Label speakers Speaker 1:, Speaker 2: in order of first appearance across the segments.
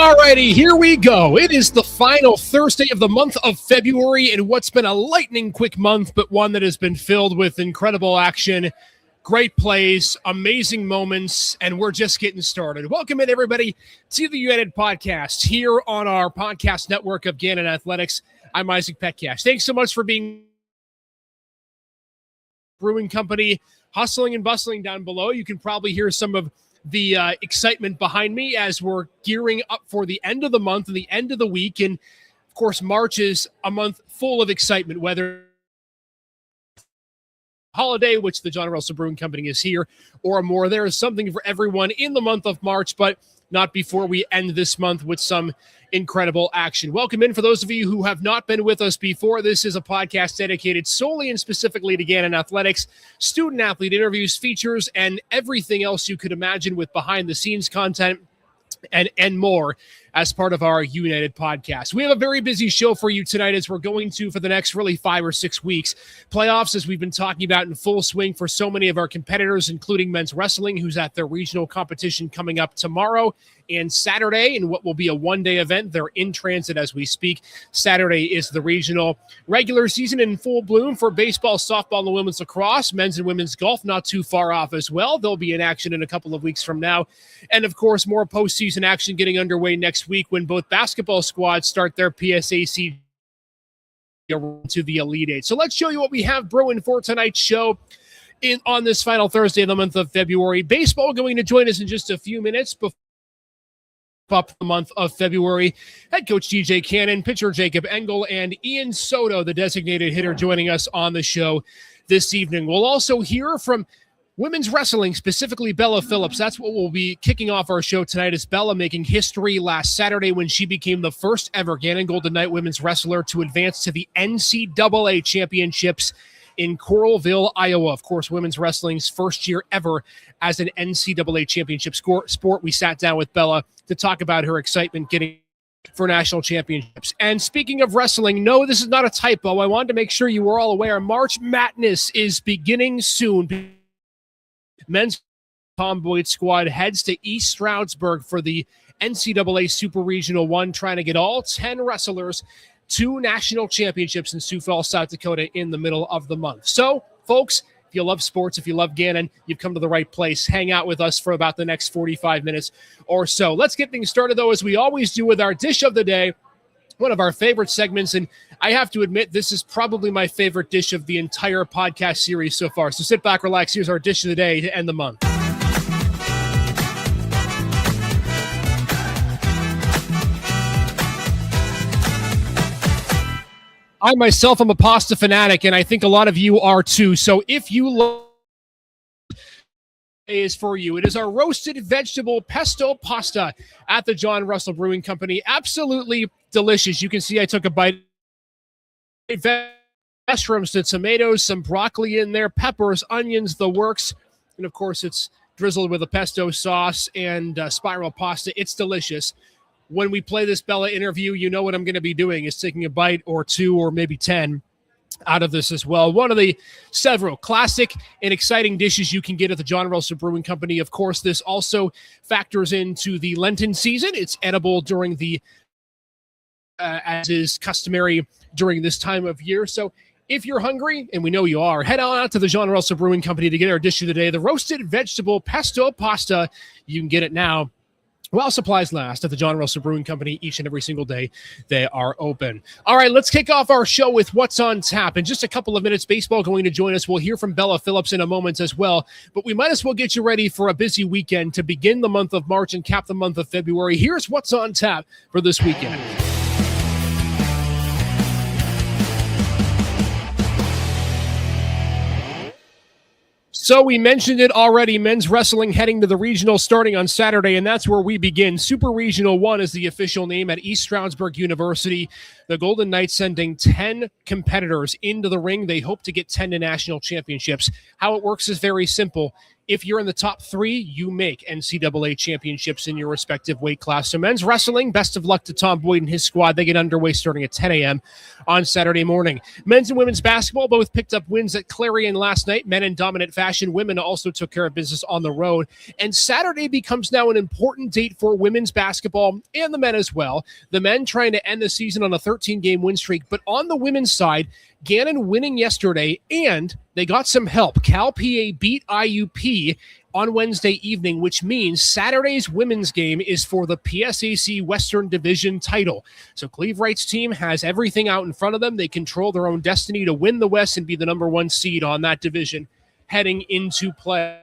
Speaker 1: Alrighty, here we go. It is the final Thursday of the month of February in what's been a lightning quick month, but one that has been filled with incredible action, great plays, amazing moments, and we're just getting started. Welcome in, everybody, to the UKnighted podcast here on our podcast network of Gannon Athletics. I'm Isaac Petcash. Thanks so much for being Brewing Company, hustling and bustling down below. You can probably hear some of the excitement behind me as we're gearing up for the end of the month and the end of the week. And of course, March is a month full of excitement, whether holiday, which the John Russell Brewing Company is here, or more. There is something for everyone in the month of March, but not before we end this month with some incredible action. Welcome in for those of you who have not been with us before. This is a podcast dedicated solely and specifically to Gannon Athletics, student-athlete interviews, features, and everything else you could imagine with behind-the-scenes content and more as part of our UKnighted podcast. We have a very busy show for you tonight as we're going to, for the next really 5 or 6 weeks, playoffs, as we've been talking about, in full swing for so many of our competitors, including men's wrestling, who's at their regional competition coming up tomorrow and Saturday in what will be a one-day event. They're in transit as we speak. Saturday is the regional. Regular season in full bloom for baseball, softball, and women's lacrosse. Men's and women's golf not too far off as well. They'll be in action in a couple of weeks from now. And, of course, more postseason action getting underway next week when both basketball squads start their PSAC to the Elite Eight. So let's show you what we have brewing for tonight's show on this final Thursday of the month of February. Baseball going to join us in just a few minutes before up the month of February. Head coach DJ Cannon, pitcher Jacob Engel, and Ian Soto, the designated hitter, joining us on the show this evening. We'll also hear from women's wrestling, specifically Bella Phillips. That's what we'll be kicking off our show tonight, is Bella making history last Saturday when she became the first ever Gannon Golden Knight women's wrestler to advance to the NCAA championships in Coralville, Iowa. Of course, women's wrestling's first year ever as an NCAA championship sport. We sat down with Bella to talk about her excitement getting for national championships. And speaking of wrestling, no, this is not a typo. I wanted to make sure you were all aware. March Madness is beginning soon. Men's Tom Boyd squad heads to East Stroudsburg for the NCAA Super Regional 1, trying to get all 10 wrestlers to national championships in Sioux Falls, South Dakota in the middle of the month. So, folks, if you love sports, if you love Gannon, you've come to the right place. Hang out with us for about the next 45 minutes or so. Let's get things started, though, as we always do, with our dish of the day, one of our favorite segments. And I have to admit, this is probably my favorite dish of the entire podcast series so far. So sit back, relax. Here's our dish of the day to end the month. I myself am a pasta fanatic, and I think a lot of you are too. So if you love is for you, it is our roasted vegetable pesto pasta at the John Russell Brewing Company. Absolutely delicious. You can see I took a bite. Mushrooms, the tomatoes, some broccoli in there, peppers, onions, the works. And of course, it's drizzled with a pesto sauce and spiral pasta. It's delicious. When we play this Bella interview, you know what I'm going to be doing is taking a bite or two or maybe 10 out of this as well. One of the several classic and exciting dishes you can get at the John Russell Brewing Company. Of course, this also factors into the Lenten season. It's edible during the, as is customary during this time of year. So if you're hungry, and we know you are, head on out to the John Russell Brewing Company to get our dish of the day, the roasted vegetable pesto pasta. You can get it now while supplies last at the John Russell Brewing Company. Each and every single day they are open. All right, let's kick off our show with what's on tap. In just a couple of minutes, baseball going to join us. We'll hear from Bella Phillips in a moment as well. But we might as well get you ready for a busy weekend to begin the month of March and cap the month of February. Here's what's on tap for this weekend. So we mentioned it already, men's wrestling heading to the regional starting on Saturday, and that's where we begin. Super Regional 1 is the official name at East Stroudsburg University. The Golden Knights sending 10 competitors into the ring. They hope to get 10 to national championships. How it works is very simple. If you're in the top 3, you make NCAA championships in your respective weight class. So men's wrestling, best of luck to Tom Boyd and his squad. They get underway starting at 10 a.m. on Saturday morning. Men's and women's basketball both picked up wins at Clarion last night. Men in dominant fashion. Women also took care of business on the road. And Saturday becomes now an important date for women's basketball and the men as well. The men trying to end the season on a 13-game win streak. But on the women's side, Gannon winning yesterday, and they got some help. Cal PA beat IUP on Wednesday evening, which means Saturday's women's game is for the PSAC Western Division title. So Cleve Wright's team has everything out in front of them. They control their own destiny to win the West and be the number 1 seed on that division heading into play.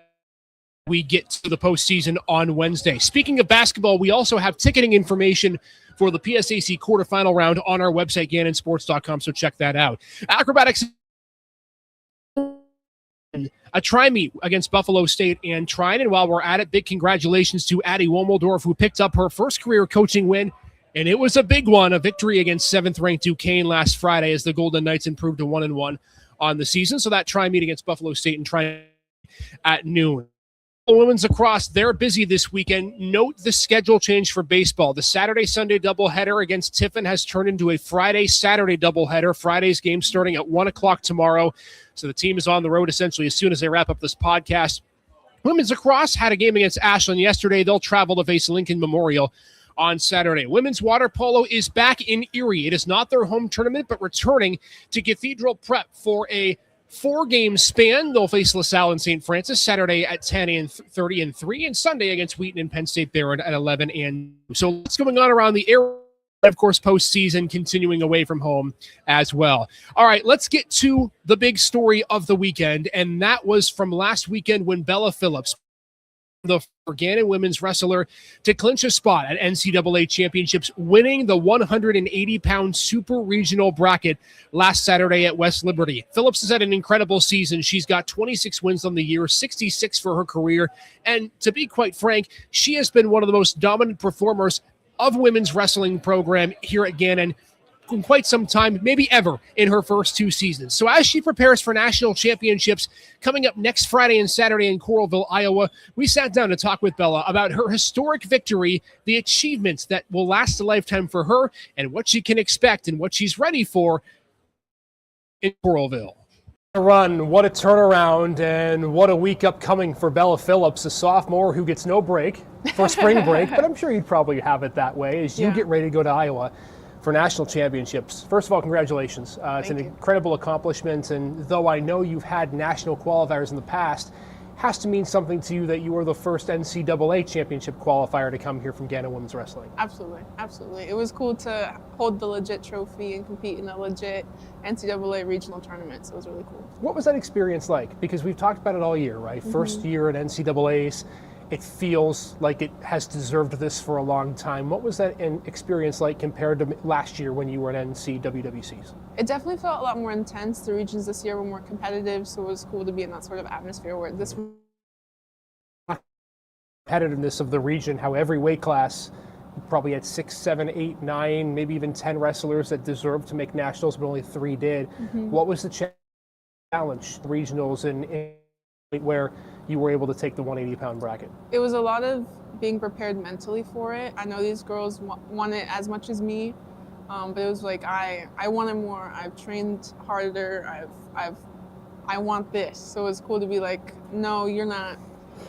Speaker 1: We get to the postseason on Wednesday. Speaking of basketball, we also have ticketing information for the PSAC quarterfinal round on our website, GannonSports.com, so check that out. Acrobatics, a tri-meet against Buffalo State and Trine. And while we're at it, big congratulations to Addie Womeldorf, who picked up her first career coaching win. And it was a big one, a victory against 7th-ranked Duquesne last Friday as the Golden Knights improved to 1-1 on the season. So that tri-meet against Buffalo State and Trine at noon. Women's lacrosse, they're busy this weekend. Note the schedule change for baseball. The Saturday-Sunday doubleheader against Tiffin has turned into a Friday-Saturday doubleheader. Friday's game starting at 1 o'clock tomorrow. So the team is on the road essentially as soon as they wrap up this podcast. Women's lacrosse had a game against Ashland yesterday. They'll travel to face Lincoln Memorial on Saturday. Women's water polo is back in Erie. It is not their home tournament, but returning to Cathedral Prep for a 4-game span. They'll face LaSalle and St. Francis Saturday at 10 and 30 and 3, and Sunday against Wheaton and Penn State Barron at 11 and 2. So what's going on around the area? Of course, postseason continuing away from home as well. All right, let's get to the big story of the weekend, and that was from last weekend when Bella Phillips, the Gannon women's wrestler, to clinch a spot at NCAA championships, winning the 180-pound super regional bracket last Saturday at West Liberty. Phillips has had an incredible season. She's got 26 wins on the year, 66 for her career. And to be quite frank, she has been one of the most dominant performers of women's wrestling program here at Gannon in quite some time, maybe ever, in her first 2 seasons. So as she prepares for national championships coming up next Friday and Saturday in Coralville, Iowa, we sat down to talk with Bella about her historic victory, the achievements that will last a lifetime for her, and what she can expect and what she's ready for in Coralville. Run, what a turnaround, and what a week upcoming for Bella Phillips, a sophomore who gets no break for spring break, but I'm sure you'd probably have it that way as you get ready to go to Iowa for national championships. First of all, congratulations. It's an incredible accomplishment, and though I know you've had national qualifiers in the past, has to mean something to you that you were the first NCAA championship qualifier to come here from Gannon Women's Wrestling.
Speaker 2: Absolutely, absolutely. It was cool to hold the legit trophy and compete in a legit NCAA regional tournament, so it was really cool.
Speaker 1: What was that experience like? Because we've talked about it all year, right? Mm-hmm. First year at NCAAs, it feels like it has deserved this for a long time. What was that experience like compared to last year when you were at NCWWCs?
Speaker 2: It definitely felt a lot more intense. The regions this year were more competitive, so it was cool to be in that sort of atmosphere where this
Speaker 1: competitiveness of the region, how every weight class probably had 6, 7, 8, 9, maybe even 10 wrestlers that deserved to make nationals, but only 3 did. Mm-hmm. What was the challenge, regionals, and where you were able to take the 180-pound bracket?
Speaker 2: It was a lot of being prepared mentally for it. I know these girls want it as much as me, but it was like I wanted more. I've trained harder. I want this. So it's cool to be like, no, you're not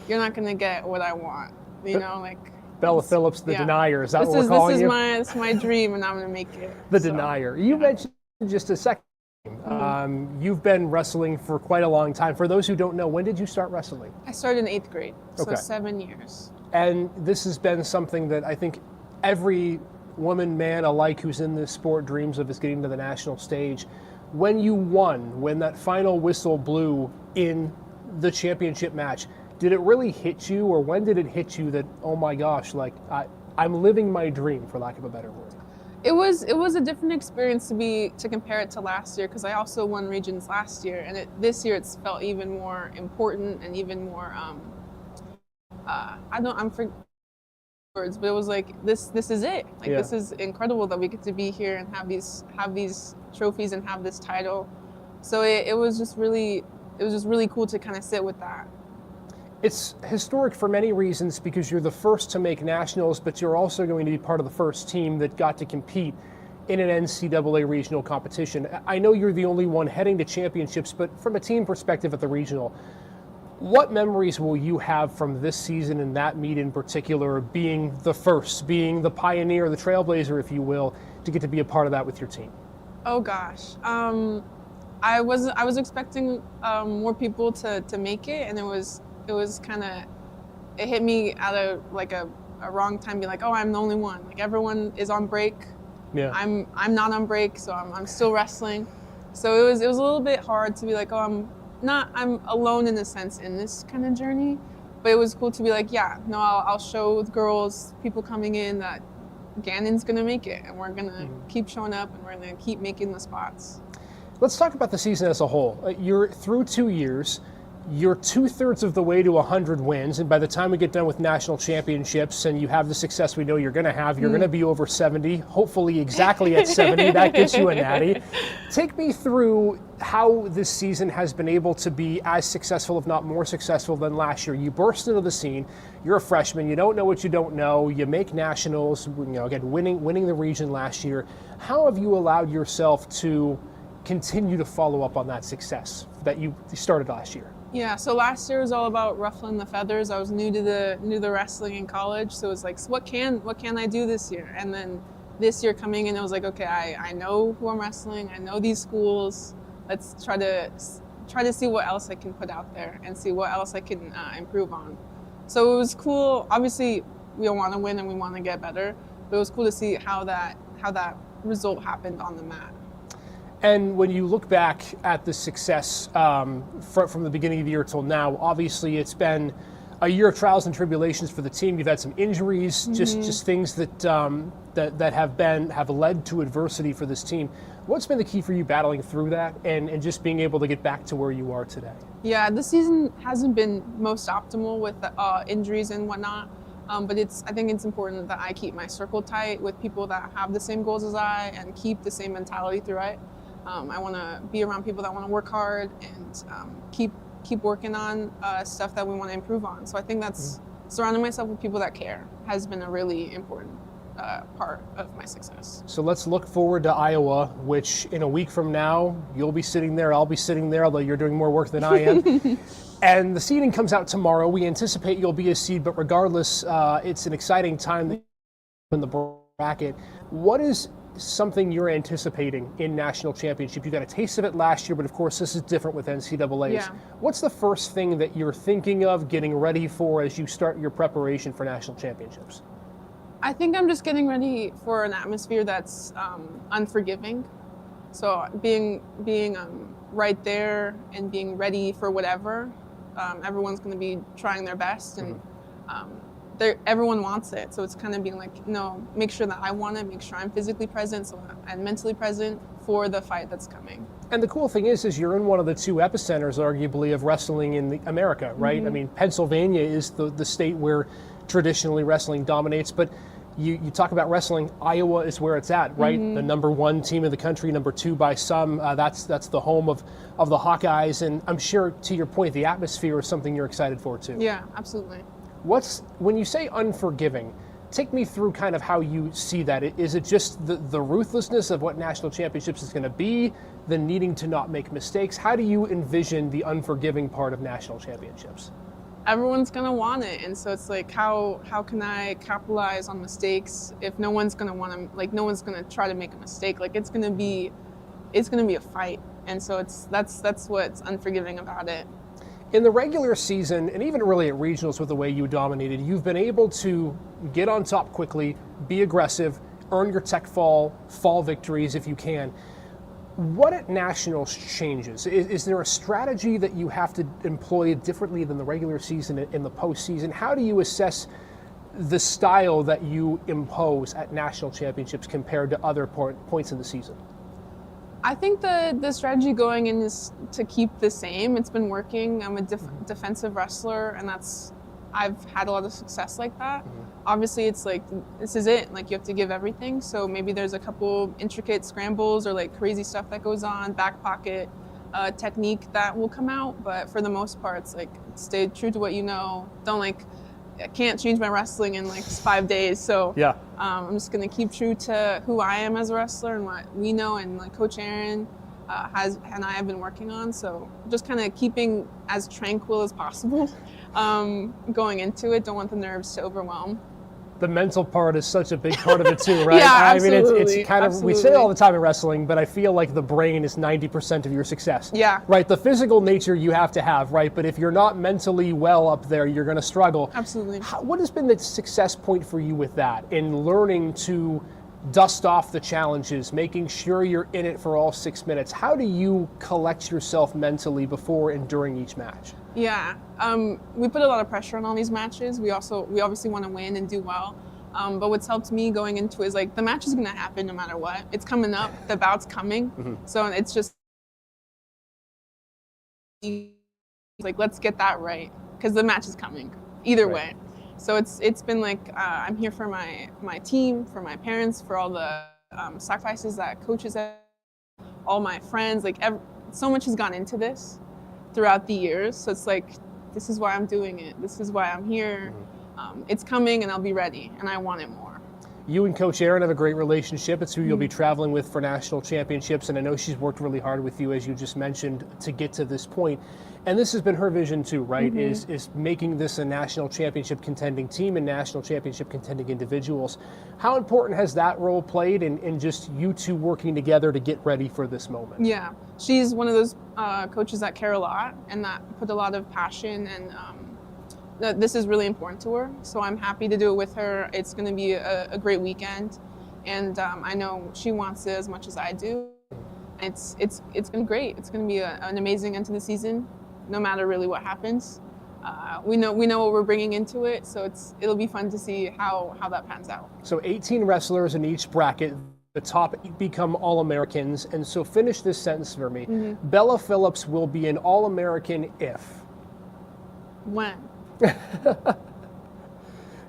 Speaker 2: gonna get what I want. You know, like
Speaker 1: Bella Phillips, the denier. Is that what we're calling you?
Speaker 2: This is my dream, and I'm gonna make it.
Speaker 1: The denier. You mentioned just a second. You've been wrestling for quite a long time. For those who don't know, when did you start wrestling?
Speaker 2: I started in 8th grade, so 7 years.
Speaker 1: And this has been something that I think every woman, man alike who's in this sport dreams of, is getting to the national stage. When you won, when that final whistle blew in the championship match, did it really hit you, or when did it hit you that, oh my gosh, like I'm living my dream, for lack of a better word?
Speaker 2: It was a different experience to compare it to last year, because I also won regions last year, and this year it's felt even more important and even more I'm forgetting words, but it was like this is it. Like this is incredible that we get to be here and have these trophies and have this title. So it was just really cool to kind of sit with that.
Speaker 1: It's historic for many reasons because you're the first to make nationals, but you're also going to be part of the first team that got to compete in an NCAA regional competition. I know you're the only one heading to championships, but from a team perspective at the regional, what memories will you have from this season and that meet in particular, being the first, being the pioneer, the trailblazer, if you will, to get to be a part of that with your team?
Speaker 2: Oh gosh. I was expecting more people to make it, and it was kind of, it hit me at a wrong time. Be like, oh, I'm the only one. Like everyone is on break.
Speaker 1: Yeah.
Speaker 2: I'm not on break, so I'm still wrestling. So it was a little bit hard to be like, oh, I'm alone in a sense in this kind of journey. But it was cool to be like, yeah, no, I'll show the girls, people coming in, that Gannon's gonna make it, and we're gonna keep showing up, and we're gonna keep making the spots.
Speaker 1: Let's talk about the season as a whole. You're through 2 years. You're 2/3 of the way to 100 wins, and by the time we get done with national championships and you have the success we know you're going to have, you're going to be over 70, hopefully exactly at 70. That gets you a natty. Take me through how this season has been able to be as successful, if not more successful, than last year. You burst into the scene. You're a freshman. You don't know what you don't know. You make nationals. Again, winning the region last year. How have you allowed yourself to continue to follow up on that success that you started last year?
Speaker 2: Yeah, so last year was all about ruffling the feathers. I was new to the wrestling in college, so it was like, so what can I do this year? And then this year coming in, it was like, okay, I know who I'm wrestling. I know these schools. Let's try to see what else I can put out there and see what else I can improve on. So it was cool. Obviously, we all want to win and we want to get better, but it was cool to see how that result happened on the mat.
Speaker 1: And when you look back at the success from the beginning of the year till now, obviously it's been a year of trials and tribulations for the team. You've had some injuries, just things that have led to adversity for this team. What's been the key for you battling through that and just being able to get back to where you are today?
Speaker 2: Yeah, the season hasn't been most optimal with injuries and whatnot. But I think it's important that I keep my circle tight with people that have the same goals as I and keep the same mentality through it. I want to be around people that want to work hard and keep working on stuff that we want to improve on. So I think that's surrounding myself with people that care has been a really important part of my success.
Speaker 1: So let's look forward to Iowa, which in a week from now, you'll be sitting there, I'll be sitting there, although you're doing more work than I am. And the seeding comes out tomorrow. We anticipate you'll be a seed, but regardless, it's an exciting time in the bracket. What is something you're anticipating in national championship? You got a taste of it last year, but of course this is different with NCAAs.
Speaker 2: Yeah.
Speaker 1: What's the first thing that you're thinking of getting ready for as you start your preparation for national championships?
Speaker 2: I think I'm just getting ready for an atmosphere that's unforgiving. So being right there and being ready for whatever. Everyone's going to be trying their best, and everyone wants it. So it's kind of being like, no, make sure that I want it, make sure I'm physically present and mentally present for the fight that's coming. And
Speaker 1: the cool thing is you're in one of the two epicenters, arguably, of wrestling in America, right? I mean, Pennsylvania is the state where traditionally wrestling dominates, but you talk about wrestling, Iowa is where it's at, right? The number one team in the country, number two by some. That's the home of the Hawkeyes, and I'm sure, to your point, the atmosphere is something you're excited for too.
Speaker 2: Yeah, absolutely.
Speaker 1: When you say unforgiving, take me through kind of how you see that. Is it just the ruthlessness of what national championships is going to be, the needing to not make mistakes? How do you envision the unforgiving part of national championships?
Speaker 2: Everyone's gonna want it, and so it's like, how can I capitalize on mistakes if no one's gonna want to, like, no one's gonna try to make a mistake. Like, it's gonna be a fight, and so that's what's unforgiving about it.
Speaker 1: In the regular season, and even really at regionals with the way you dominated, you've been able to get on top quickly, be aggressive, earn your tech fall victories if you can. What at nationals changes? Is there a strategy that you have to employ differently than the regular season in the postseason? How do you assess the style that you impose at national championships compared to other points in the season?
Speaker 2: I think the strategy going in is to keep the same. It's been working. I'm a defensive wrestler, and I've had a lot of success like that. Obviously, it's like, this is it. Like, you have to give everything. So maybe there's a couple intricate scrambles or like crazy stuff that goes on, back pocket. technique that will come out, but for the most part, it's like stay true to what you know. Don't like, I can't change my wrestling in like 5 days. So
Speaker 1: Yeah.
Speaker 2: I'm just gonna keep true to who I am as a wrestler and what we know, and like Coach Aaron and I have been working on. So just kind of keeping as tranquil as possible going into it. Don't want the nerves to overwhelm.
Speaker 1: The mental part is such a big part of it too, right?
Speaker 2: Yeah,
Speaker 1: I mean,
Speaker 2: absolutely.
Speaker 1: it's kind of, we say it all the time in wrestling, but I feel like the brain is 90% of your success.
Speaker 2: Yeah.
Speaker 1: Right, the physical nature you have to have, right? But if you're not mentally well up there, you're going to struggle.
Speaker 2: Absolutely.
Speaker 1: What has been the success point for you with that, in learning to dust off the challenges, making sure you're in it for all 6 minutes? How do you collect yourself mentally before and during each match?
Speaker 2: Yeah, we put a lot of pressure on all these matches. We obviously want to win and do well. But what's helped me going into it is like the match is going to happen no matter what. It's coming up, the bout's coming.
Speaker 1: Mm-hmm.
Speaker 2: So it's just like, let's get that right, because the match is coming either way. So it's been like I'm here for my team, for my parents, for all the sacrifices that coaches have, all my friends. Like so much has gone into this throughout the years. So it's like, this is why I'm doing it. This is why I'm here. It's coming, and I'll be ready, and I want it more.
Speaker 1: You and Coach Aaron have a great relationship. It's who you'll be traveling with for national championships, and I know she's worked really hard with you, as you just mentioned, to get to this point. And this has been her vision too, right? Is making this a national championship contending team and national championship contending individuals. How important has that role played in just you two working together to get ready for this moment?
Speaker 2: Yeah, she's one of those coaches that care a lot and that put a lot of passion, and this is really important to her. So I'm happy to do it with her. It's going to be a great weekend, and I know she wants it as much as I do. It's been great. It's going to be an amazing end to the season, no matter really what happens. We know what we're bringing into it, so it'll be fun to see how that pans out.
Speaker 1: So 18 wrestlers in each bracket. The top become All-Americans, and so finish this sentence for me. Bella Phillips will be an All-American if?
Speaker 2: When?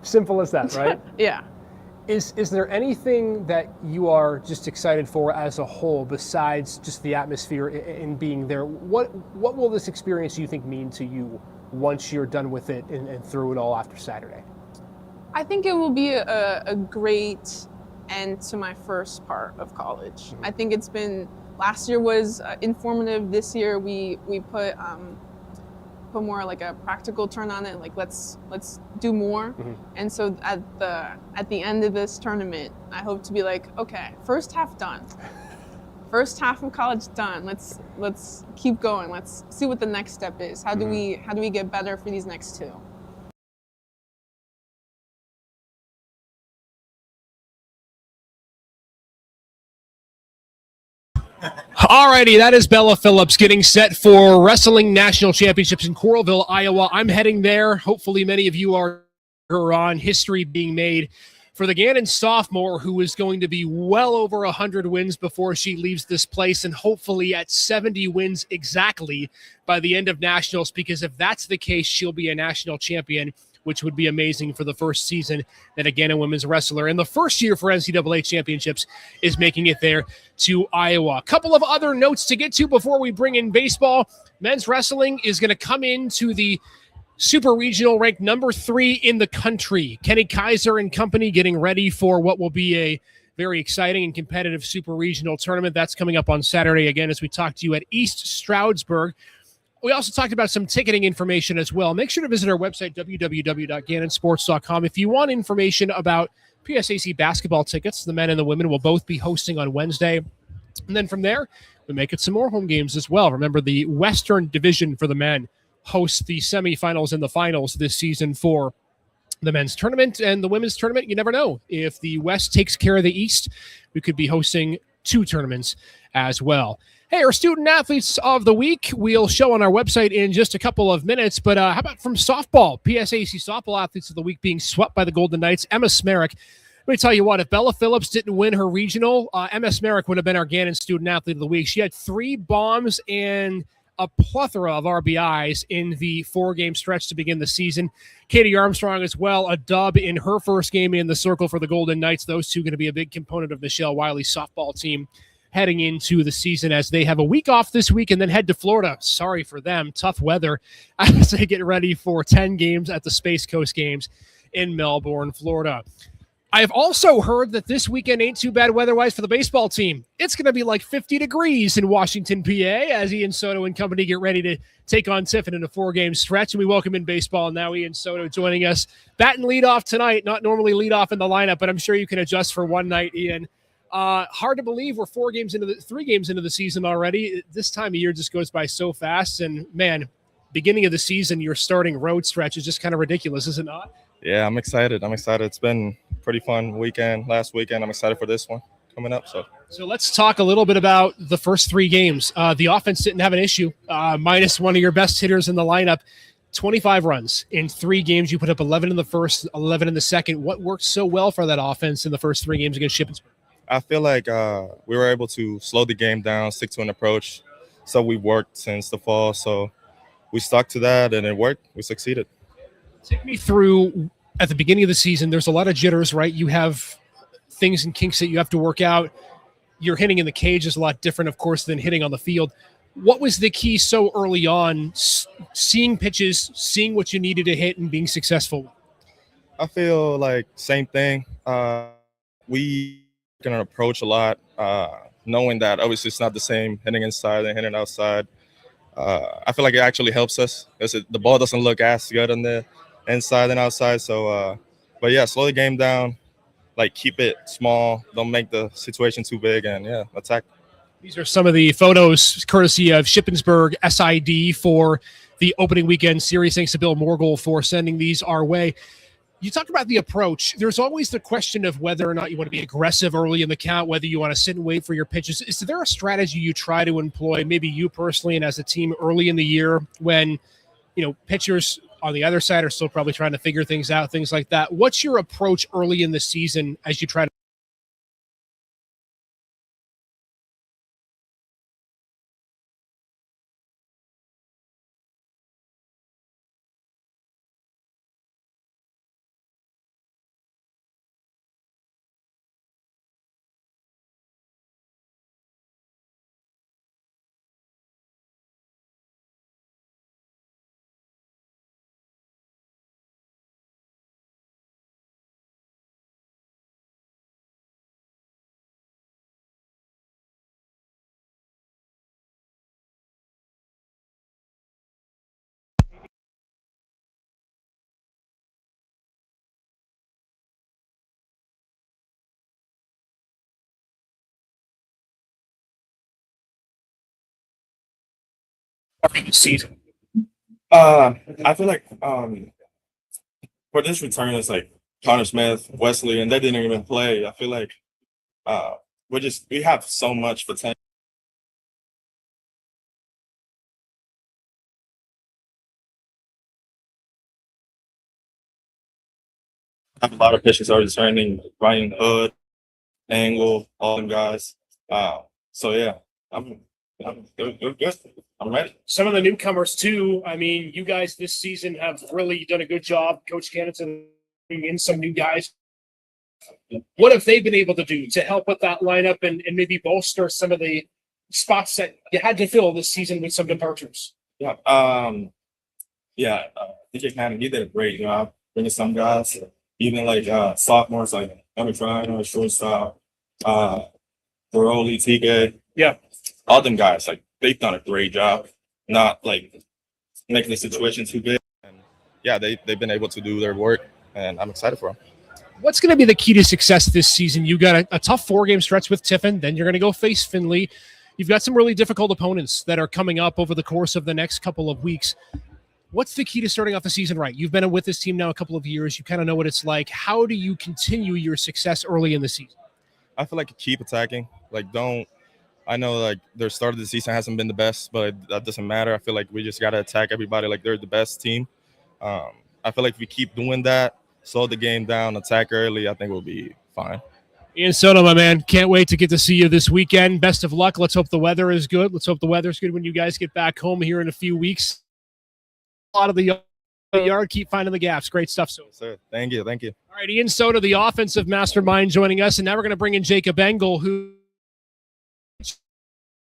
Speaker 1: Simple as that, right?
Speaker 2: Yeah.
Speaker 1: Is there anything that you are just excited for as a whole, besides just the atmosphere in being there? What will this experience, you think, mean to you once you're done with it and through it all after Saturday?
Speaker 2: I think it will be a great end to my first part of college. I think it's been, last year was informative. This year we put more like a practical turn on it. Like let's do more. And so at the end of this tournament, I hope to be like, okay, first half done. First half of college done. Let's keep going. Let's see what the next step is. How do we get better for these next two?
Speaker 1: Alrighty, that is Bella Phillips getting set for Wrestling National Championships in Coralville, Iowa. I'm heading there. Hopefully many of you are on. History being made for the Gannon sophomore, who is going to be well over 100 wins before she leaves this place, and hopefully at 70 wins exactly by the end of Nationals, because if that's the case, she'll be a national champion, which would be amazing for the first season that a Gannon women's wrestler in the first year for NCAA championships is making it there to Iowa. A couple of other notes to get to before we bring in baseball. Men's wrestling is going to come into the Super Regional ranked number 3 in the country. Kenny Kaiser and company getting ready for what will be a very exciting and competitive Super Regional tournament. That's coming up on Saturday again as we talk to you at East Stroudsburg. We also talked about some ticketing information as well. Make sure to visit our website, www.gannonsports.com. If you want information about PSAC basketball tickets, the men and the women will both be hosting on Wednesday. And then from there, we make it some more home games as well. Remember, the Western Division for the men hosts the semifinals and the finals this season for the men's tournament. And the women's tournament, you never know. If the West takes care of the East, we could be hosting 2 tournaments as well. Hey, our student athletes of the week we'll show on our website in just a couple of minutes. But how about from softball? PSAC softball athletes of the week being swept by the Golden Knights. Emma Smerrick. Let me tell you what, if Bella Phillips didn't win her regional, Emma Smerrick would have been our Gannon student athlete of the week. She had 3 bombs and a plethora of RBIs in the 4-game stretch to begin the season. Katie Armstrong as well, a dub in her first game in the circle for the Golden Knights. Those two going to be a big component of Michelle Wiley's softball team heading into the season as they have a week off this week and then head to Florida. Sorry for them. Tough weather as they get ready for 10 games at the Space Coast Games in Melbourne, Florida. I've also heard that this weekend ain't too bad weather-wise for the baseball team. It's going to be like 50 degrees in Washington, PA, as Ian Soto and company get ready to take on Tiffin in a 4-game stretch. And we welcome in baseball now. Ian Soto joining us. Bat and lead off tonight. Not normally lead off in the lineup, but I'm sure you can adjust for one night, Ian. Hard to believe we're 3 games into the season already. This time of year just goes by so fast. And, man, beginning of the season, your starting road stretch is just kind of ridiculous, is it not?
Speaker 3: Yeah, I'm excited. It's been a pretty fun weekend last weekend. I'm excited for this one coming up. So
Speaker 1: let's talk a little bit about the first 3 games. The offense didn't have an issue. Minus one of your best hitters in the lineup. 25 runs in 3 games. You put up 11 in the first, 11 in the second. What worked so well for that offense in the first 3 games against Shippensburg?
Speaker 3: I feel like we were able to slow the game down, stick to an approach. So we worked since the fall. So we stuck to that, and it worked. We succeeded.
Speaker 1: Take me through at the beginning of the season. There's a lot of jitters, right? You have things and kinks that you have to work out. Your hitting in the cage is a lot different, of course, than hitting on the field. What was the key so early on, seeing pitches, seeing what you needed to hit, and being successful?
Speaker 3: I feel like same thing. We can approach a lot, knowing that obviously it's not the same hitting inside and hitting outside. I feel like it actually helps us because the ball doesn't look as good on the inside and outside. So, but yeah, slow the game down, like keep it small, don't make the situation too big, and yeah, attack.
Speaker 1: These are some of the photos courtesy of Shippensburg SID for the opening weekend series. Thanks to Bill Morgul for sending these our way. You talked about the approach. There's always the question of whether or not you want to be aggressive early in the count, whether you want to sit and wait for your pitches. Is there a strategy you try to employ, maybe you personally and as a team early in the year when, pitchers on the other side are still probably trying to figure things out, things like that? What's your approach early in the season as you try to? Season.
Speaker 3: I feel like for this return, it's like Connor Smith, Wesley, and they didn't even play. I feel like we have so much potential. I have a lot of pitchers already returning. Ryan Hood, Angle, all them guys. So yeah, I'm good. I'm ready.
Speaker 1: Some of the newcomers too. I mean, you guys this season have really done a good job. Coach Cannon bringing in some new guys. What have they been able to do to help with that lineup and maybe bolster some of the spots that you had to fill this season with some departures?
Speaker 3: Yeah. DJ Cannon, he did a great job bringing some guys, even like sophomores like Emmett Ryan, shortstop, Baroli, TK.
Speaker 1: Yeah.
Speaker 3: All them guys, like they've done a great job, not like making the situation too big. And yeah, they've been able to do their work, and I'm excited for them.
Speaker 1: What's going to be the key to success this season? You got a tough 4-game stretch with Tiffin, then you're going to go face Findlay. You've got some really difficult opponents that are coming up over the course of the next couple of weeks. What's the key to starting off the season right? You've been with this team now a couple of years. You kind of know what it's like. How do you continue your success early in the season?
Speaker 3: I feel like keep attacking. I know like their start of the season hasn't been the best, but that doesn't matter. I feel like we just got to attack everybody like they're the best team. I feel like if we keep doing that, slow the game down, attack early, I think we'll be fine.
Speaker 1: Ian Soto, my man, can't wait to get to see you this weekend. Best of luck. Let's hope the weather is good. Let's hope the weather's good when you guys get back home here in a few weeks. A lot of the yard, keep finding the gaps. Great stuff, Soto.
Speaker 3: Yes, sir. Thank you.
Speaker 1: All right, Ian Soto, the offensive mastermind, joining us, and now we're going to bring in Jacob Engel, who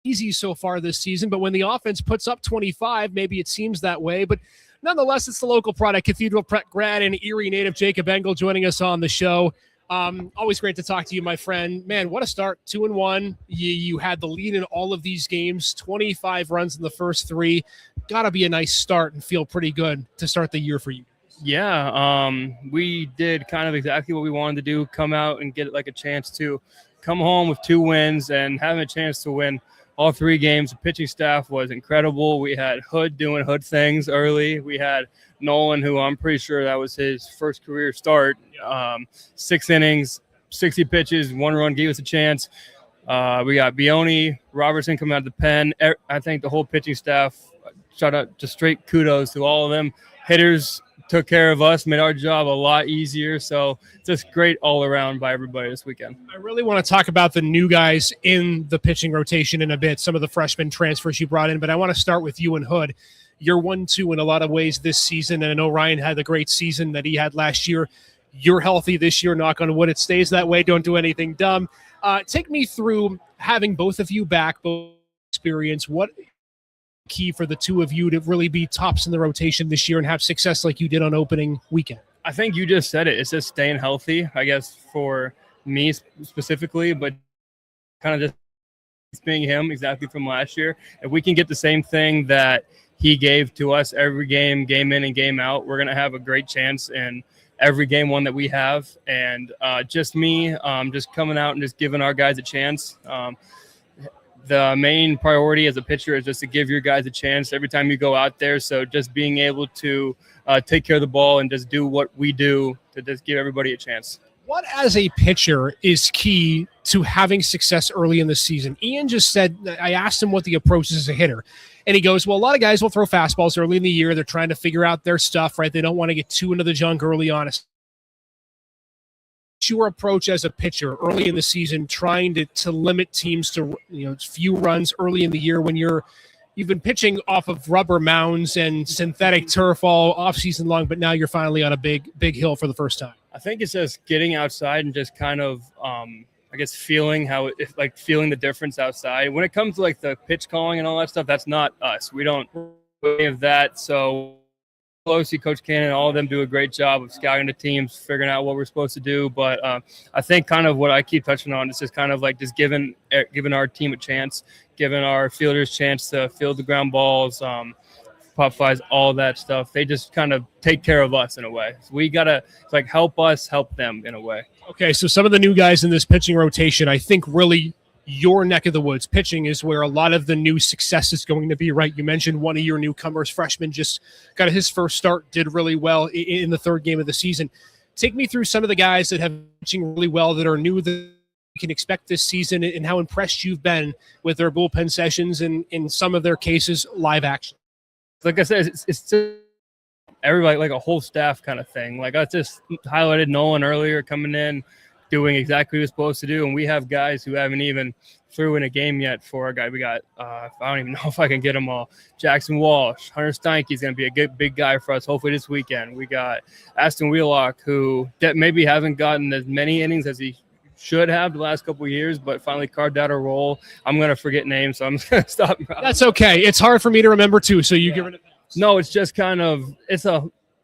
Speaker 1: easy so far this season, but when the offense puts up 25, maybe it seems that way. But nonetheless, it's the local product. Cathedral Prep grad and Erie native Jacob Engel joining us on the show. Always great to talk to you, my friend. Man, what a start. 2-1. You had the lead in all of these games, 25 runs in the first 3. Gotta be a nice start and feel pretty good to start the year for you.
Speaker 4: Yeah, we did kind of exactly what we wanted to do, come out and get like a chance to come home with 2 wins and having a chance to win all 3 games. The pitching staff was incredible. We had Hood doing Hood things early. We had Nolan, who I'm pretty sure that was his first career start. 6 innings, 60 pitches, 1 run, gave us a chance. We got Bioni, Robertson coming out of the pen. I think the whole pitching staff, shout out, just straight kudos to all of them. Hitters took care of us, made our job a lot easier. So just great all around by everybody this weekend.
Speaker 1: I really want to talk about the new guys in the pitching rotation in a bit, some of the freshman transfers you brought in, but I want to start with you and Hood. You're 1-2 in a lot of ways this season, and I know Ryan had the great season that he had last year. You're healthy this year, knock on wood. It stays that way. Don't do anything dumb. Take me through having both of you back, both experience. What key for the two of you to really be tops in the rotation this year and have success like you did on opening weekend?
Speaker 4: I think you just said it. It's just staying healthy, I guess, for me specifically, but kind of just being him exactly from last year. If we can get the same thing that he gave to us every game, game in and game out, we're going to have a great chance in every game one that we have. And just me, just coming out and just giving our guys a chance. The main priority as a pitcher is just to give your guys a chance every time you go out there. So just being able to take care of the ball and just do what we do to just give everybody a chance.
Speaker 1: What, as a pitcher, is key to having success early in the season? Ian just said, I asked him what the approach is as a hitter. And he goes, well, a lot of guys will throw fastballs early in the year. They're trying to figure out their stuff, right? They don't want to get too into the junk early on. Your approach as a pitcher early in the season, trying to limit teams to few runs early in the year when you've been pitching off of rubber mounds and synthetic turf all off season long, but now you're finally on a big hill for the first time.
Speaker 4: I think it's just getting outside and just kind of I guess feeling feeling the difference outside. When it comes to like the pitch calling and all that stuff, that's not us. We don't do any of that. So Pelosi, Coach Cannon, all of them do a great job of scouting the teams, figuring out what we're supposed to do. But I think kind of what I keep touching on is just kind of like just giving our team a chance, giving our fielders a chance to field the ground balls, pop flies, all that stuff. They just kind of take care of us in a way. So we got to help us help them in a way.
Speaker 1: Okay, so some of the new guys in this pitching rotation, I think really your neck of the woods. Pitching is where a lot of the new success is going to be, right? You mentioned one of your newcomers, freshman, just got his first start, did really well in the 3rd game of the season. Take me through some of the guys that have been pitching really well that are new that you can expect this season and how impressed you've been with their bullpen sessions and, in some of their cases, live action.
Speaker 4: Like I said, it's just everybody, like a whole staff kind of thing. Like I just highlighted Nolan earlier coming in, doing exactly what he's supposed to do. And we have guys who haven't even threw in a game yet for our guy. We got, I don't even know if I can get them all. Jackson Walsh, Hunter Steinke's going to be a big guy for us, hopefully this weekend. We got Aston Wheelock, who maybe hasn't gotten as many innings as he should have the last couple of years, but finally carved out a role. I'm going to forget names, so I'm just going to stop.
Speaker 1: That's okay. It's hard for me to remember too, so you give it a pass.
Speaker 4: No, it's just kind of,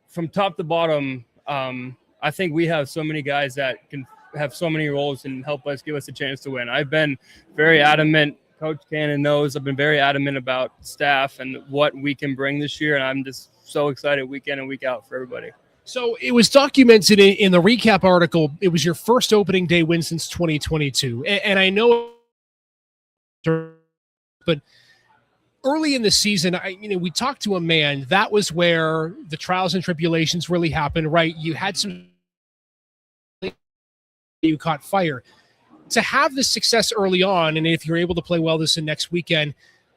Speaker 4: from top to bottom, I think we have so many guys that can have so many roles and help us, give us a chance to win. I've been very adamant. Coach Cannon knows I've been very adamant about staff and what we can bring this year, and I'm just so excited week in and week out for everybody.
Speaker 1: So it was documented in the recap article. It was your first opening day win since 2022. And I know, but early in the season, we talked to a man. That was where the trials and tribulations really happened, right? You had you caught fire. To have this success early on, and if you're able to play well this next weekend,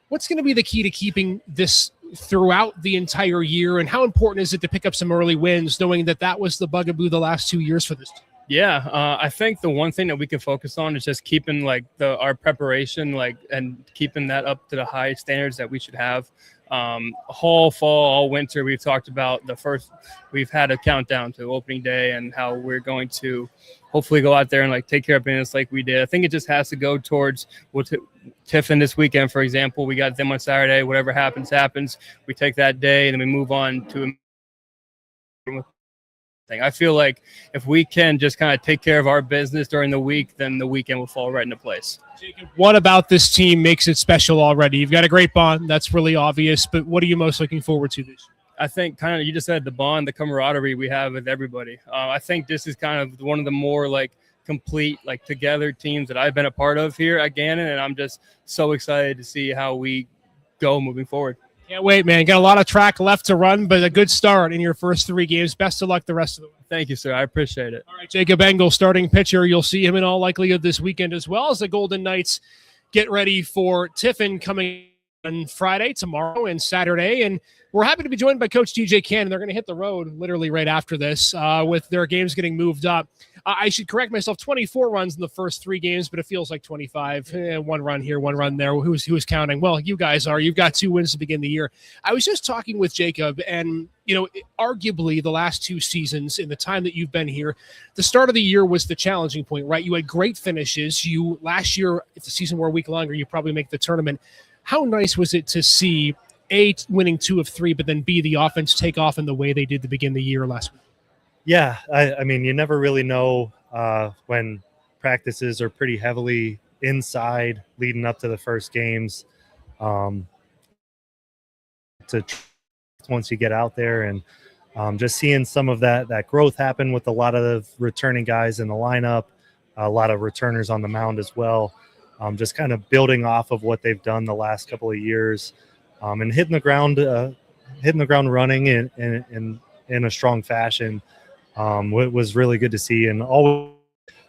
Speaker 1: what's going to be the key to keeping this throughout the entire year, and how important is it to pick up some early wins, knowing that was the bugaboo the last 2 years for this team?
Speaker 4: Yeah, I think the one thing that we can focus on is just keeping our preparation, and keeping that up to the high standards that we should have. Fall, all winter, we've talked about we've had a countdown to opening day and how we're going to hopefully go out there and like take care of business like we did. I think it just has to go towards Tiffin this weekend, for example. We got them on Saturday. Whatever happens, happens. We take that day and then we move on to thing. I feel like if we can just kind of take care of our business during the week, then the weekend will fall right into place.
Speaker 1: Jacob, what about this team makes it special already? You've got a great bond. That's really obvious. But what are you most looking forward to this year?
Speaker 4: I think kind of, you just said the bond, the camaraderie we have with everybody. I think this is kind of one of the more like complete, like together teams that I've been a part of here at Gannon. And I'm just so excited to see how we go moving forward.
Speaker 1: Can't wait, man. Got a lot of track left to run, but a good start in your first 3 games. Best of luck the rest of the way.
Speaker 4: Thank you, sir. I appreciate it.
Speaker 1: All right, Jacob Engel, starting pitcher. You'll see him in all likelihood this weekend, as well as the Golden Knights get ready for Tiffin coming on Friday, tomorrow, and Saturday. And we're happy to be joined by Coach DJ Cannon. They're going to hit the road literally right after this with their games getting moved up. I should correct myself, 24 runs in the first 3 games, but it feels like 25. 1 run here, 1 run there. Who's counting? Well, you guys are. You've got 2 wins to begin the year. I was just talking with Jacob, and, you know, arguably the last 2 seasons in the time that you've been here, the start of the year was the challenging point, right? You had great finishes. Last year, if the season were a week longer, you probably make the tournament. How nice was it to see, A, winning 2 of 3, but then B, the offense take off in the way they did to begin the year last week?
Speaker 5: Yeah, I mean, you never really know when practices are pretty heavily inside leading up to the first games. Once you get out there and just seeing some of that growth happen with a lot of returning guys in the lineup, a lot of returners on the mound as well. Just kind of building off of what they've done the last couple of years, and hitting the ground running in a strong fashion. It was really good to see, and always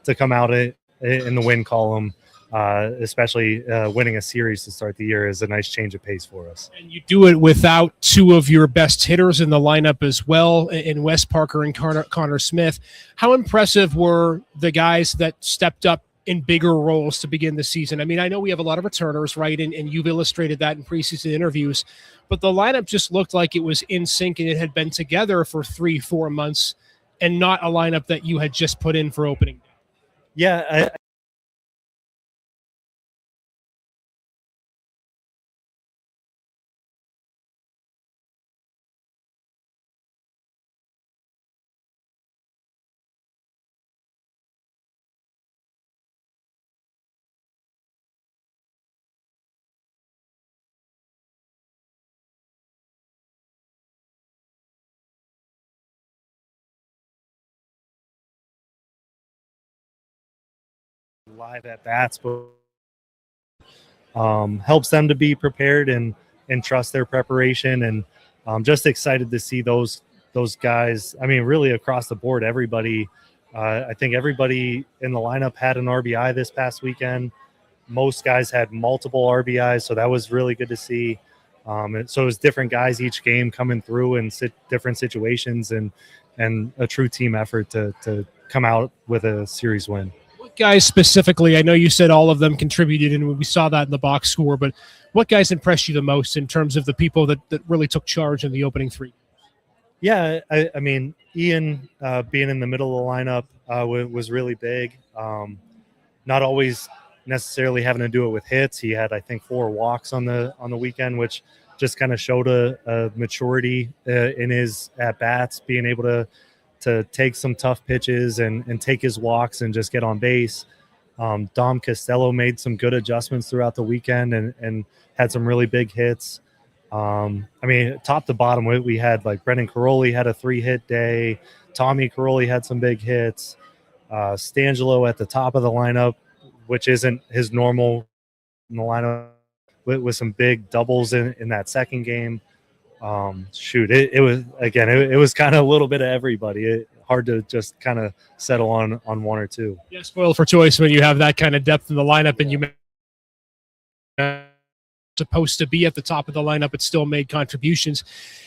Speaker 5: to come out in the win column, especially winning a series to start the year, is a nice change of pace for us.
Speaker 1: And you do it without 2 of your best hitters in the lineup as well, in Wes Parker and Connor Smith. How impressive were the guys that stepped up in bigger roles to begin the season? I mean, I know we have a lot of returners, right? And you've illustrated that in preseason interviews, but the lineup just looked like it was in sync and it had been together for 3-4 months, and not a lineup that you had just put in for opening.
Speaker 5: Yeah, live at bats, but helps them to be prepared and trust their preparation. And I'm just excited to see those guys. I mean, really across the board, everybody. I think everybody in the lineup had an RBI this past weekend. Most guys had multiple RBIs, so that was really good to see. And so it was different guys each game coming through in different situations, and a true team effort to come out with a series win.
Speaker 1: Guys specifically, I know you said all of them contributed and we saw that in the box score, but what guys impressed you the most in terms of the people that really took charge in the opening 3?
Speaker 5: Yeah, I mean, Ian being in the middle of the lineup was really big. Not always necessarily having to do it with hits. He had, I think, 4 walks on the weekend, which just kind of showed a maturity in his at-bats, being able to take some tough pitches and take his walks and just get on base. Dom Costello made some good adjustments throughout the weekend and had some really big hits. I mean, top to bottom, we had like Brendan Caroli had a 3-hit day. Tommy Caroli had some big hits. Stangelo at the top of the lineup, which isn't his normal in the lineup, with some big doubles in that second game. It was, again, it was kind of a little bit of everybody. Hard to just kind of settle on 1 or 2.
Speaker 1: Yeah, spoiled for choice when you have that kind of depth in the lineup, and you supposed to be at the top of the lineup, but still made contributions.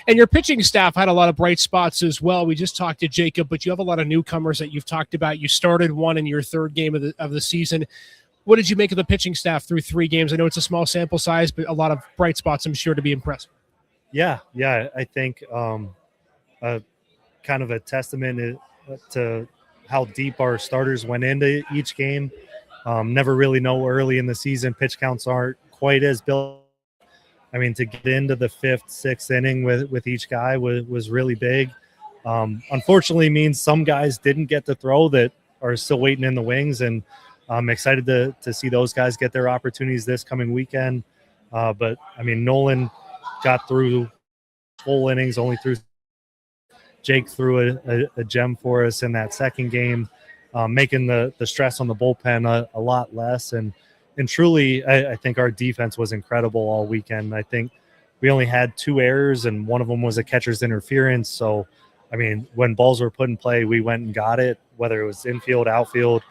Speaker 1: And your pitching staff had a lot of bright spots as well. We just talked to Jacob, but you have a lot of newcomers that you've talked about. You started 1 in your 3rd game of the season. What did you make of the pitching staff through 3 games? I know it's a small sample size, but a lot of bright spots, I'm sure, to be impressive.
Speaker 5: Yeah, I think kind of a testament to how deep our starters went into each game. Never really know early in the season. Pitch counts aren't quite as built. I mean, to get into the 5th, 6th inning with each guy was really big. Unfortunately, means some guys didn't get to throw that are still waiting in the wings, and I'm excited to see those guys get their opportunities this coming weekend. But I mean, Nolan got through full innings, only threw. Jake threw a gem for us in that second game, making the stress on the bullpen a lot less. And truly, I think our defense was incredible all weekend. I think we only had 2 errors, and one of them was a catcher's interference. So, I mean, when balls were put in play, we went and got it, whether it was infield, outfield.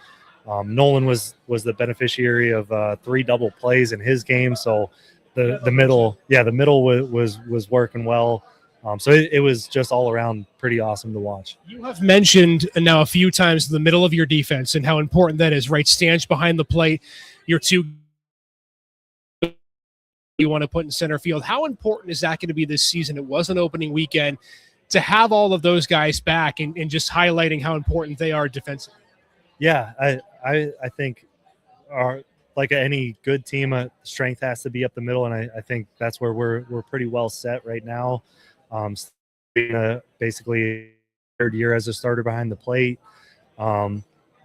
Speaker 5: Nolan was the beneficiary of 3 double plays in his game. So the middle was working well. So it was just all around pretty awesome to watch.
Speaker 1: You have mentioned now a few times the middle of your defense and how important that is, right? Stands behind the plate, your 2 you want to put in center field. How important is that going to be this season? It was an opening weekend to have all of those guys back and just highlighting how important they are defensively.
Speaker 5: Yeah, I think like any good team, strength has to be up the middle, and I think that's where we're pretty well set right now. Basically 3rd year as a starter behind the plate.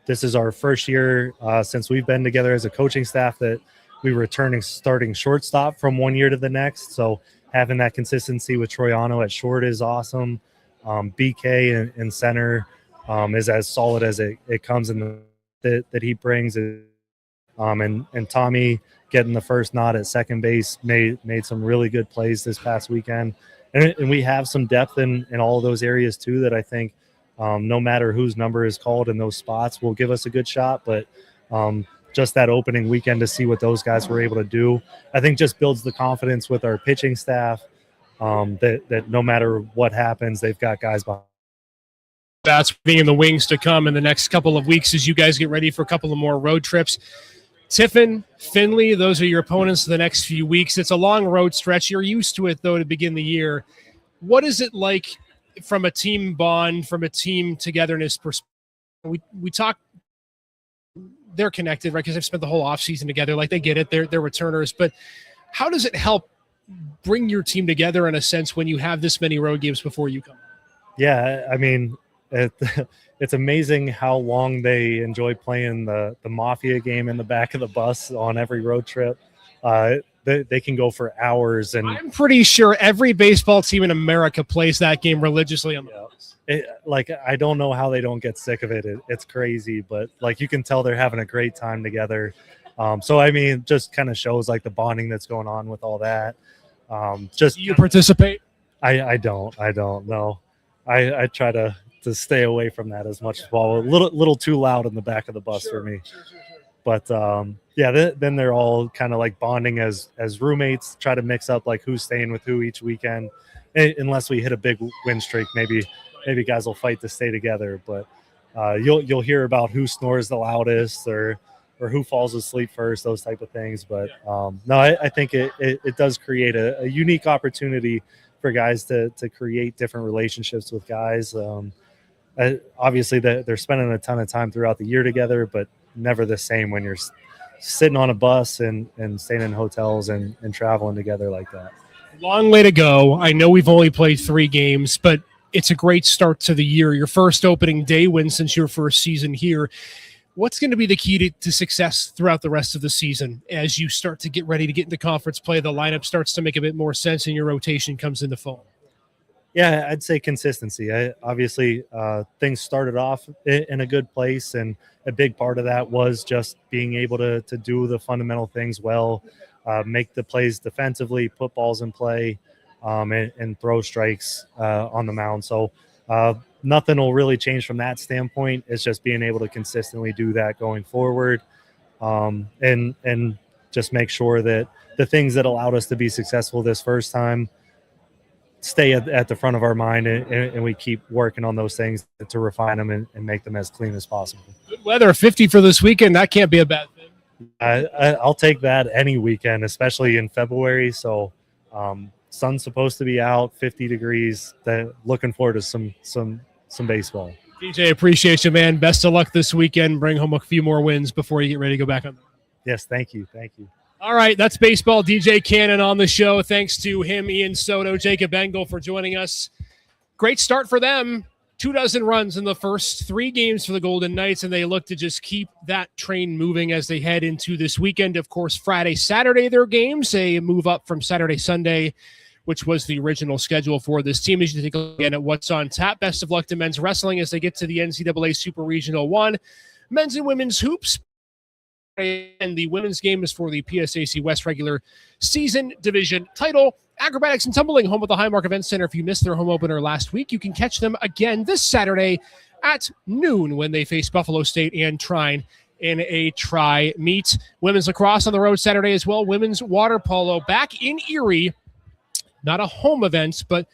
Speaker 5: This is our first year since we've been together as a coaching staff that we were returning starting shortstop from one year to the next. So having that consistency with Troiano at short is awesome. BK in center is as solid as it comes in that he brings. And Tommy getting the first nod at second base made some really good plays this past weekend. And we have some depth in all of those areas too that I think no matter whose number is called in those spots will give us a good shot. But just that opening weekend to see what those guys were able to do, I think just builds the confidence with our pitching staff that no matter what happens, they've got guys behind.
Speaker 1: That's being in the wings to come in the next couple of weeks as you guys get ready for a couple of more road trips. Tiffin, Findlay, those are your opponents the next few weeks. It's a long road stretch. You're used to it, though, to begin the year. What is it like from a team bond, from a team togetherness perspective? We talk, they're connected, right, because they've spent the whole offseason together. Like, they get it. They're returners. But how does it help bring your team together in a sense when you have this many road games before you come?
Speaker 5: Yeah, I mean, it's amazing how long they enjoy playing the Mafia game in the back of the bus on every road trip. They can go for hours. And
Speaker 1: I'm pretty sure every baseball team in America plays that game religiously on the bus.
Speaker 5: I don't know how they don't get sick of it. It's crazy, but like you can tell they're having a great time together. So, I mean, just kind of shows like the bonding that's going on with all that. Just
Speaker 1: you participate?
Speaker 5: I don't know. I try to stay away from that as much as possible. A little too loud in the back of the bus for me.
Speaker 1: Sure.
Speaker 5: But then they're all kind of like bonding as roommates, try to mix up like who's staying with who each weekend. Unless we hit a big win streak, maybe guys will fight to stay together. But you'll hear about who snores the loudest or who falls asleep first, those type of things. But no, I think it does create a unique opportunity for guys to create different relationships with guys. Obviously, they're spending a ton of time throughout the year together, but never the same when you're sitting on a bus and staying in hotels and traveling together like that.
Speaker 1: Long way to go. I know we've only played 3 games, but it's a great start to the year. Your first opening day win since your first season here. What's going to be the key to success throughout the rest of the season as you start to get ready to get into conference play? The lineup starts to make a bit more sense and your rotation comes into fall.
Speaker 5: Yeah, I'd say consistency. Obviously, things started off in a good place, and a big part of that was just being able to do the fundamental things well, make the plays defensively, put balls in play, and throw strikes on the mound. So nothing will really change from that standpoint. It's just being able to consistently do that going forward, and just make sure that the things that allowed us to be successful this first time stay at the front of our mind, and we keep working on those things to refine them and make them as clean as possible.
Speaker 1: Good weather, 50 for this weekend. That can't be a bad thing.
Speaker 5: I'll take that any weekend, especially in February. So sun's supposed to be out, 50 degrees. Looking forward to some baseball.
Speaker 1: DJ, appreciate you, man. Best of luck this weekend. Bring home a few more wins before you get ready to go back on.
Speaker 5: Yes, thank you. Thank you.
Speaker 1: All right, that's baseball. DJ Cannon on the show. Thanks to him, Ian Soto, Jacob Engel for joining us. Great start for them. 24 runs in the first 3 games for the Golden Knights, and they look to just keep that train moving as they head into this weekend. Of course, Friday, Saturday, their games. A move up from Saturday, Sunday, which was the original schedule for this team. As you take a look at what's on tap, best of luck to men's wrestling as they get to the NCAA Super Regional 1. Men's and women's hoops. And the women's game is for the PSAC West regular season division title. Acrobatics and tumbling, home at the Highmark Event Center. If you missed their home opener last week, you can catch them again this Saturday at noon when they face Buffalo State and Trine in a tri-meet. Women's lacrosse on the road Saturday as well. Women's water polo back in Erie. Not a home event, but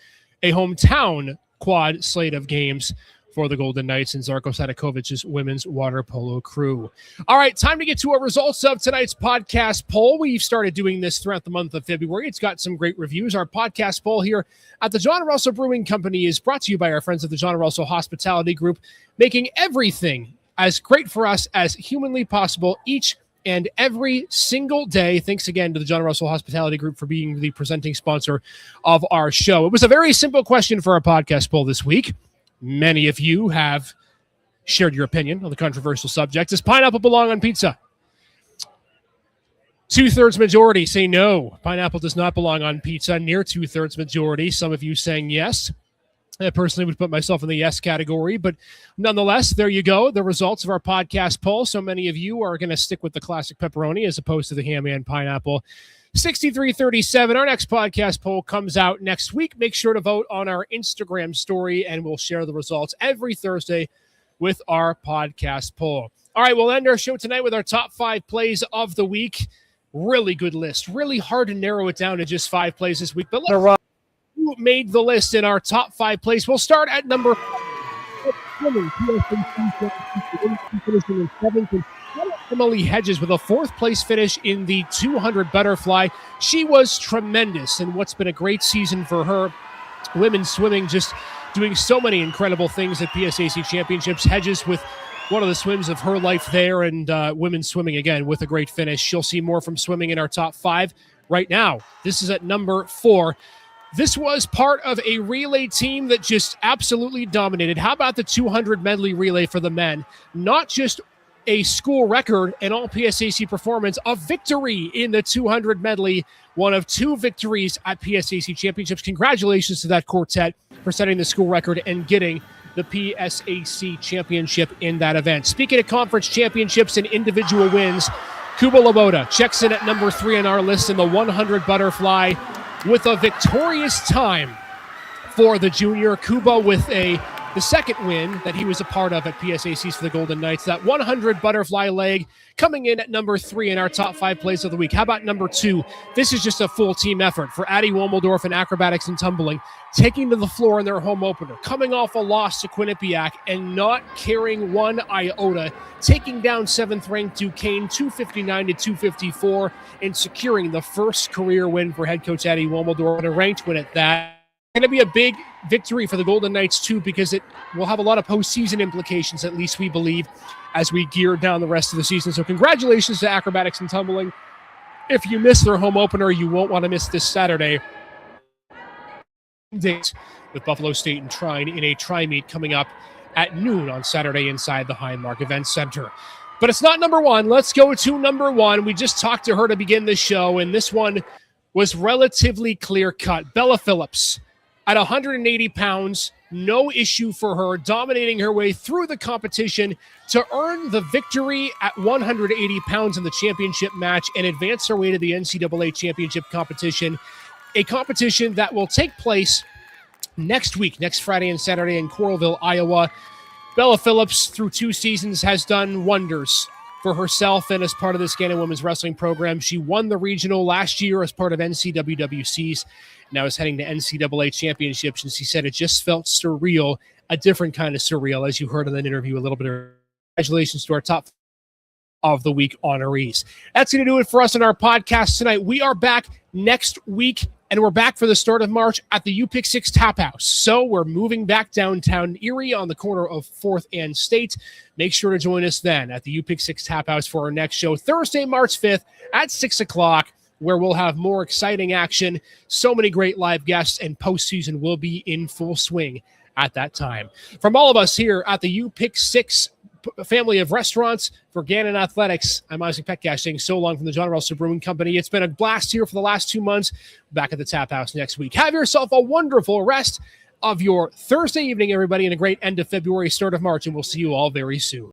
Speaker 1: a hometown quad slate of games for the Golden Knights and Zarko Sadakovic's women's water polo crew. All right, time to get to our results of tonight's podcast poll. We've started doing this throughout the month of February. It's got some great reviews. Our podcast poll here at the John Russell Brewing Company is brought to you by our friends at the John Russell Hospitality Group, making everything as great for us as humanly possible each and every single day. Thanks again to the John Russell Hospitality Group for being the presenting sponsor of our show. It was a very simple question for our podcast poll this week. Many of you have shared your opinion on the controversial subject. Does pineapple belong on pizza? 2/3 majority say no. Pineapple does not belong on pizza. Near 2/3 majority. Some of you saying yes. I personally would put myself in the yes category, but nonetheless, there you go. The results of our podcast poll. So many of you are going to stick with the classic pepperoni as opposed to the ham and pineapple. 63-37. Our next podcast poll comes out next week. Make sure to vote on our Instagram story, and we'll share the results every Thursday with our podcast poll. All right, we'll end our show tonight with our top 5 plays of the week. Really good list. Really hard to narrow it down to just 5 plays this week, but let's run. Who made the list in our top 5 plays? We'll start at number 7. Emily Hedges with a 4th place finish in the 200 butterfly. She was tremendous in what's been a great season for her. Women's swimming just doing so many incredible things at PSAC championships. Hedges with one of the swims of her life there, and women's swimming again with a great finish. You'll see more from swimming in our top 5 right now. This is at number 4. This was part of a relay team that just absolutely dominated. How about the 200 medley relay for the men? Not just a school record and all PSAC performance, a victory in the 200 medley, one of 2 victories at PSAC championships. Congratulations to that quartet for setting the school record and getting the PSAC championship in that event. Speaking of conference championships and individual wins, Kuba Loboda checks in at number 3 on our list in the 100 butterfly with a victorious time for the junior. Kuba with the second win that he was a part of at PSACs for the Golden Knights. That 100 butterfly leg coming in at number 3 in our top 5 plays of the week. How about number 2? This is just a full team effort for Addie Womeldorf and Acrobatics and Tumbling, taking to the floor in their home opener, coming off a loss to Quinnipiac and not caring one iota, taking down 7th-ranked Duquesne 259-254 and securing the first career win for head coach Addie Womeldorf, and a ranked win at that. Going to be a big victory for the Golden Knights, too, because it will have a lot of postseason implications, at least we believe, as we gear down the rest of the season. So congratulations to Acrobatics and Tumbling. If you miss their home opener, you won't want to miss this Saturday date with Buffalo State and Trine in a tri-meet coming up at noon on Saturday inside the Highmark Event Center. But it's not number 1. Let's go to number 1. We just talked to her to begin the show, and this one was relatively clear-cut. Bella Phillips. At 180 pounds, no issue for her, dominating her way through the competition to earn the victory at 180 pounds in the championship match and advance her way to the NCAA championship competition, a competition that will take place next week, next Friday and Saturday in Coralville, Iowa. Bella Phillips, through 2 seasons, has done wonders for herself and as part of the Gannon Women's Wrestling program. She won the regional last year as part of NCWWC's. Now is heading to NCAA championships, and she said it just felt surreal, a different kind of surreal, as you heard in that interview a little bit earlier. Congratulations to our top of the week honorees. That's going to do it for us on our podcast tonight. We are back next week And we're back for the start of March at the UPick6 Tap House. So we're moving back downtown Erie on the corner of 4th and State. Make sure to join us then at the UPick6 Tap House for our next show, Thursday, March 5th at 6 o'clock, where we'll have more exciting action. So many great live guests, and postseason will be in full swing at that time. From all of us here at the UPick6 family of restaurants for Gannon Athletics, I'm Isaac Petcash saying so long from the John Russell Brewing Company. It's been a blast here for the last 2 months. Back at the Tap House next week. Have yourself a wonderful rest of your Thursday evening, everybody, and a great end of February, start of March, and we'll see you all very soon.